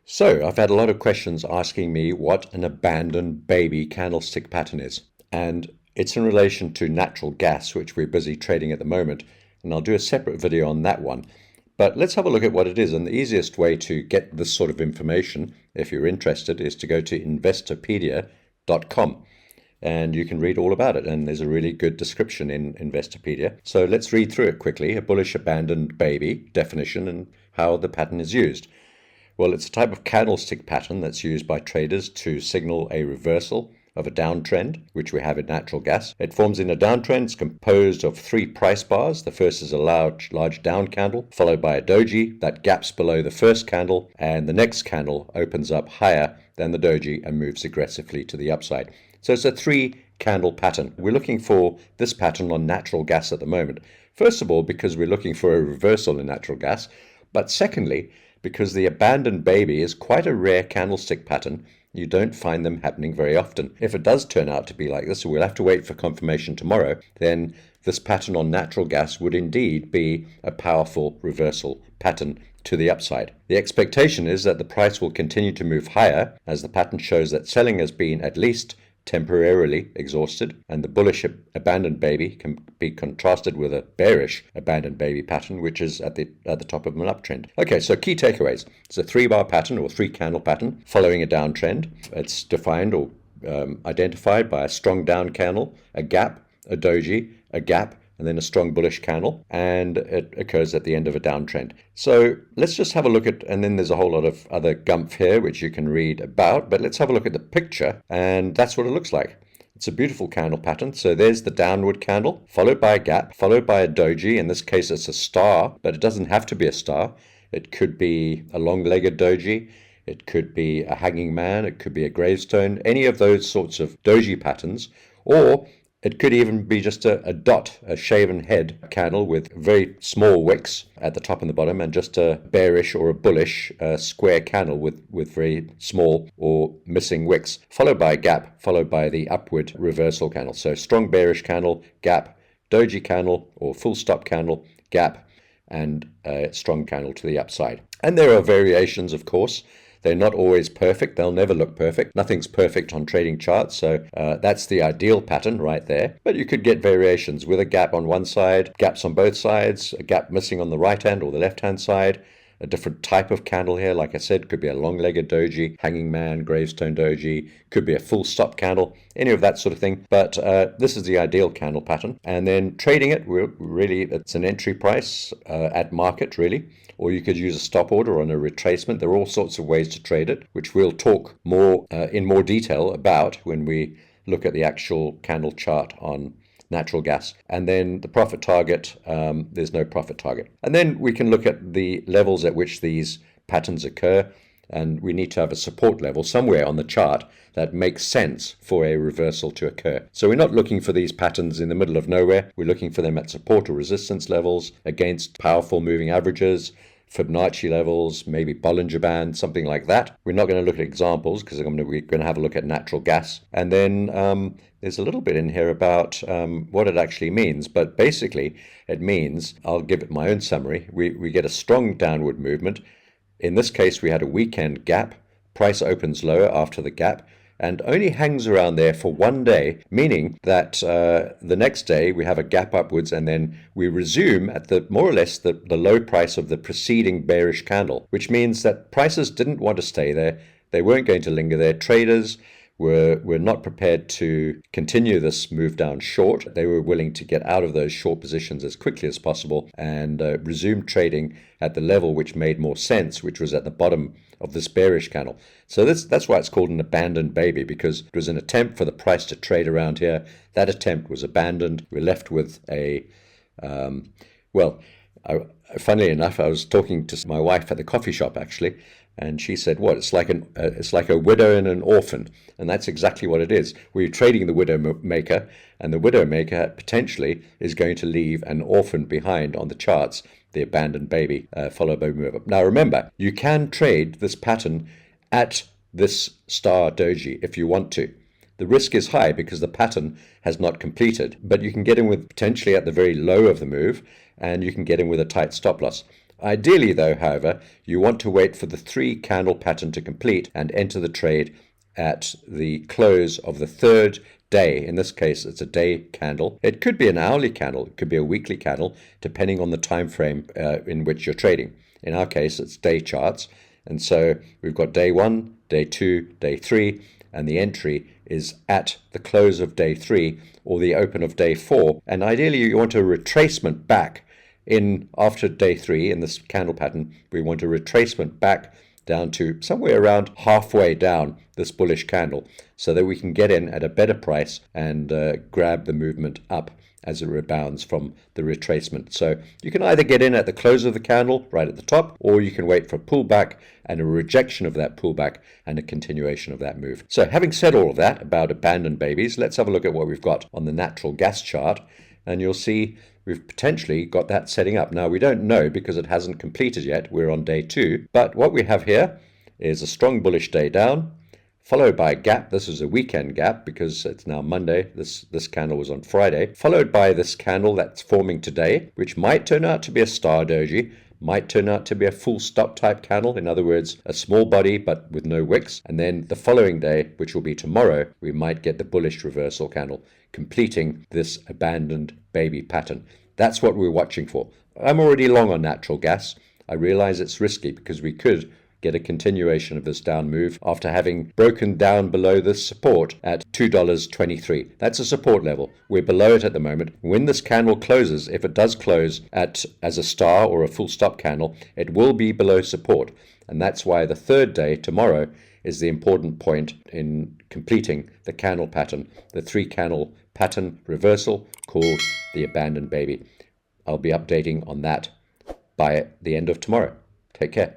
So I've had a lot of questions asking me what an abandoned baby candlestick pattern is. And it's in relation to natural gas, which we're busy trading at the moment. And I'll do a separate video on that one. But let's have a look at what it is. And the easiest way to get this sort of information, if you're interested, is to go to investopedia.com. And you can read all about it. And there's a really good description in Investopedia. So let's read through it quickly. A bullish abandoned baby definition and how the pattern is used. Well, it's a type of candlestick pattern that's used by traders to signal a reversal of a downtrend, which we have in natural gas. It forms in a downtrend. It's composed of three price bars. The first is a large down candle, followed by a doji that gaps below the first candle, and the next candle opens up higher than the doji and moves aggressively to the upside. So it's a three candle pattern. We're looking for this pattern on natural gas at the moment. First of all, because we're looking for a reversal in natural gas, but secondly, because the abandoned baby is quite a rare candlestick pattern. You don't find them happening very often. If it does turn out to be like this, we'll have to wait for confirmation tomorrow, then this pattern on natural gas would indeed be a powerful reversal pattern to the upside. The expectation is that the price will continue to move higher, as the pattern shows that selling has been at least temporarily exhausted, and the bullish abandoned baby can be contrasted with a bearish abandoned baby pattern, which is at the top of an uptrend. Okay, so key takeaways. It's a three-bar pattern or three-candle pattern following a downtrend. It's defined or identified by a strong down candle, a gap, a doji, a gap, and then a strong bullish candle, and it occurs at the end of a downtrend. So let's just have a look at, and then there's a whole lot of other gumph here which you can read about, but let's have a look at the picture, and that's what it looks like. It's a beautiful candle pattern. So there's the downward candle, followed by a gap, followed by a doji. In this case it's a star, but it doesn't have to be a star. It could be a long-legged doji, it could be a hanging man, it could be a gravestone, any of those sorts of doji patterns, or it could even be just a dot, a shaven head candle with very small wicks at the top and the bottom, and just a bearish or a bullish square candle with very small or missing wicks, followed by a gap, followed by the upward reversal candle. So strong bearish candle, gap, doji candle or full stop candle, gap, and a strong candle to the upside. And there are variations, of course. They're not always perfect. They'll never look perfect. Nothing's perfect on trading charts. So that's the ideal pattern right there. But you could get variations with a gap on one side, gaps on both sides, a gap missing on the right hand or the left hand side, a different type of candle here. Like I said, could be a long-legged doji, hanging man, gravestone doji, could be a full stop candle, any of that sort of thing. But this is the ideal candle pattern. And then trading it, really, it's an entry price at market, really. Or you could use a stop order on a retracement. There are all sorts of ways to trade it, which we'll talk more in more detail about when we look at the actual candle chart on natural gas. And then the profit target, there's no profit target. And then we can look at the levels at which these patterns occur. And we need to have a support level somewhere on the chart that makes sense for a reversal to occur. So we're not looking for these patterns in the middle of nowhere. We're looking for them at support or resistance levels against powerful moving averages, Fibonacci levels, maybe Bollinger Band, something like that. We're not going to look at examples because we're going to have a look at natural gas. And then there's a little bit in here about what it actually means. But basically, it means, I'll give it my own summary, we get a strong downward movement. In this case, we had a weekend gap. Price opens lower after the gap and only hangs around there for one day, meaning that the next day we have a gap upwards and then we resume at the more or less the low price of the preceding bearish candle, which means that prices didn't want to stay there. They weren't going to linger there. Traders were not prepared to continue this move down short. They were willing to get out of those short positions as quickly as possible and resume trading at the level which made more sense, which was at the bottom of this bearish candle. So that's why it's called an abandoned baby, because it was an attempt for the price to trade around here. That attempt was abandoned. We're left with a, funnily enough, I was talking to my wife at the coffee shop actually, and she said, "What? It's like a widow and an orphan," and that's exactly what it is. We're trading the widow maker, and the widow maker potentially is going to leave an orphan behind on the charts, the abandoned baby, followed by move up. Now remember, you can trade this pattern at this star doji if you want to. The risk is high because the pattern has not completed, but you can get in with potentially at the very low of the move, and you can get in with a tight stop loss. Ideally though, however, you want to wait for the 3-candle pattern to complete and enter the trade at the close of the third day. In this case, it's a day candle. It could be an hourly candle, it could be a weekly candle, depending on the time frame in which you're trading. In our case, it's day charts. And so we've got day 1, day 2, day 3, and the entry is at the close of day 3 or the open of day 4. And ideally, you want a retracement back in after day 3 in this candle pattern. We want a retracement back down to somewhere around halfway down this bullish candle so that we can get in at a better price and grab the movement up as it rebounds from the retracement. So you can either get in at the close of the candle right at the top, or you can wait for a pullback and a rejection of that pullback and a continuation of that move. So having said all of that about abandoned babies, let's have a look at what we've got on the natural gas chart, and you'll see we've potentially got that setting up. Now, we don't know because it hasn't completed yet. We're on day 2. But what we have here is a strong bullish day down, followed by a gap. This is a weekend gap because it's now Monday. This candle was on Friday. Followed by this candle that's forming today, which might turn out to be a star doji, might turn out to be a full stop type candle. In other words, a small body but with no wicks. And then the following day, which will be tomorrow, we might get the bullish reversal candle, completing this abandoned baby pattern. That's what we're watching for. I'm already long on natural gas. I realize it's risky because we could get a continuation of this down move after having broken down below this support at $2.23. That's a support level. We're below it at the moment. When this candle closes, if it does close as a star or a full stop candle, it will be below support. And that's why the third day, tomorrow, is the important point in completing the candle pattern, the 3-candle pattern reversal called the abandoned baby. I'll be updating on that by the end of tomorrow. Take care.